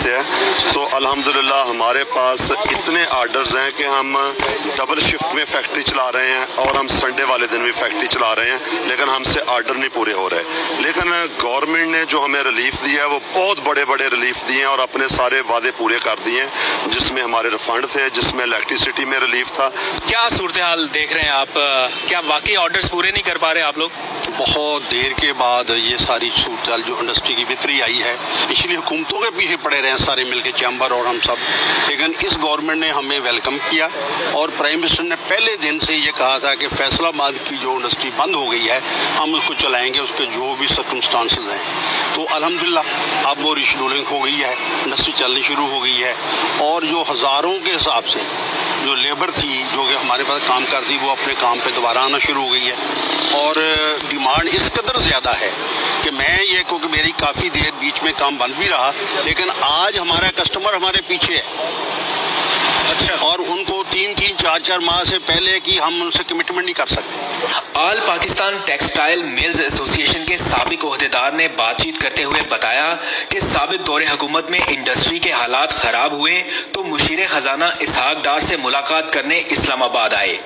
से है। तो अल्हम्दुलिल्लाह हमारे पास इतने आर्डर्स हैं कि हम डबल शिफ्ट में फैक्ट्री चला रहे हैं और हम संडे वाले दिन भी फैक्ट्री चला रहे हैं, लेकिन हमसे आर्डर नहीं पूरे हो रहे। लेकिन गवर्नमेंट ने जो हमें रिलीफ दिया है वो बहुत बड़े बड़े रिलीफ दिए हैं और अपने सारे वादे पूरे कर दिए हैं, जिसमें हमारे रिफंड थे, जिसमें इलेक्ट्रिसिटी में रिलीफ था। क्या सूरत हाल देख रहे हैं आप, क्या वाकई ऑर्डर्स पूरे नहीं कर पा रहे आप लोग? बहुत देर के बाद ये सारी सूरत हाल जो इंडस्ट्री की बितरी आई है, पिछली हुकूमतों के पीछे पड़े रहे हैं सारे मिलके चैम्बर और हम सब, लेकिन इस गवर्नमेंट ने हमें वेलकम किया और प्राइम मिनिस्टर ने पहले दिन से ये कहा था कि फैसलाबाद की जो इंडस्ट्री बंद हो गई है हम उसको चलाएंगे, उसके जो भी सर्कमस्टांसेस हैं। तो अल्हम्दुलिल्लाह अब वो रिशेड्यूलिंग हो गई है, इंडस्ट्री चलनी शुरू हो गई है और जो हज़ारों के हिसाब से जो लेबर थी जो कि हमारे पास काम करती वो अपने काम पे दोबारा आना शुरू हो गई है। और डिमांड इस कदर ज़्यादा है कि मैं ये, क्योंकि मेरी काफ़ी देर बीच में काम बंद भी रहा, लेकिन आज हमारा कस्टमर हमारे पीछे है। अच्छा। और उनको 3-4 माह से पहले कि हम उनसे कमिटमेंट नहीं कर सकते। All Pakistan textile mills association के साबिक ओहदेदार ने बातचीत करते हुए बताया कि साबिक दौरे हुकूमत में इंडस्ट्री के हालात खराब हुए तो मुशीर खजाना इसहाक डार से मुलाकात करने इस्लामाबाद आए।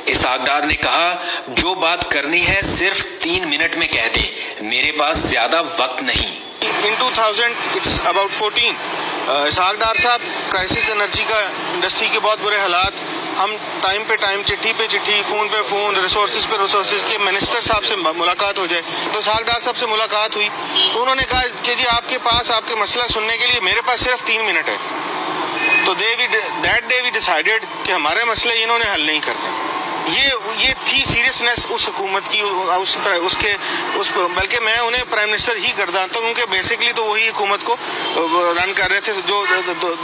इसहाक डार ने कहा, जो बात करनी है सिर्फ 3 मिनट में कह दे, मेरे पास ज्यादा वक्त नहीं। In 2000 it's about 14 इसहाक डार साहब, क्राइसिस एनर्जी का इंडस्ट्री के बहुत बुरे हालात, हम टाइम पे टाइम, चिट्ठी पे चिट्ठी, फ़ोन पे फ़ोन, रिसोर्सेज पे रिसोर्सेज के मिनिस्टर साहब से मुलाकात हो जाए। तो इसहाक डार साहब से मुलाकात हुई तो उन्होंने कहा कि जी आपके पास आपके मसला सुनने के लिए मेरे पास सिर्फ 3 मिनट है। तो दैट डे वी डिसाइडेड कि हमारे मसले इन्होंने हल नहीं करने। ये थी सीरियसनेस उस हुकूमत की, बल्कि मैं उन्हें प्राइम मिनिस्टर ही कर दाता हूँ, क्योंकि बेसिकली तो वही हुकूमत को रन कर रहे थे। जो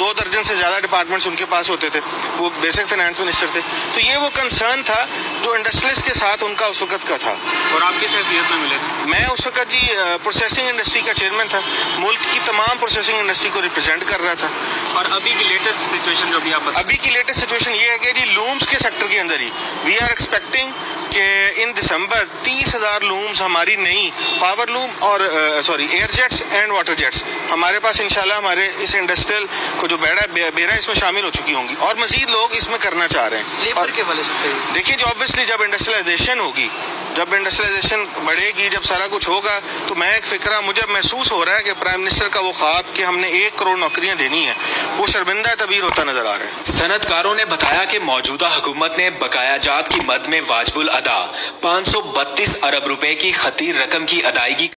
2 दर्जन से ज़्यादा डिपार्टमेंट्स उनके पास होते थे, वो बेसिक फाइनेंस मिनिस्टर थे। तो ये वो कंसर्न था जो इंडस्ट्रियलिस्ट के साथ उनका उस वक्त का था। और आप किस हैसियत में मिले थे? मैं उस वक्त जी प्रोसेसिंग इंडस्ट्री का चेयरमैन था, मुल्क की तमाम प्रोसेसिंग इंडस्ट्री को रिप्रेजेंट कर रहा था। और अभी की लेटेस्ट सिचुएशन जो भी आप बता? अभी की लेटेस्ट सिचुएशन ये है कि जी लूम्स के सेक्टर के अंदर ही वी आर एक्सपेक्टिंग कि इन दिसंबर 30,000 लूम्स हमारी नई पावर लूम और air jets and water jets हमारे पास इंशाल्लाह हमारे इस इंडस्ट्रियल को जो बेरा इसमें शामिल हो चुकी होंगी और मजीद लोग इसमें करना चाह रहे हैं। लेबर के वाले से देखिए, जो ऑब्वियसली जब इंडस्ट्रियलाइजेशन होगी, जब इंडस्ट्रियलाइजेशन बढ़ेगी, जब सारा कुछ होगा, तो मैं एक फिक्रा मुझे महसूस हो रहा है कि प्राइम मिनिस्टर का वो ख्वाब कि हमने 1 करोड़ नौकरियां देनी है, वो शर्मिंदा तबीर होता नजर आ रहा है। सनतकारों ने बताया कि मौजूदा हुकूमत ने बकाया जात की मद में वाजिबुल अदा 532 अरब रुपए की खतीर रकम की अदायगी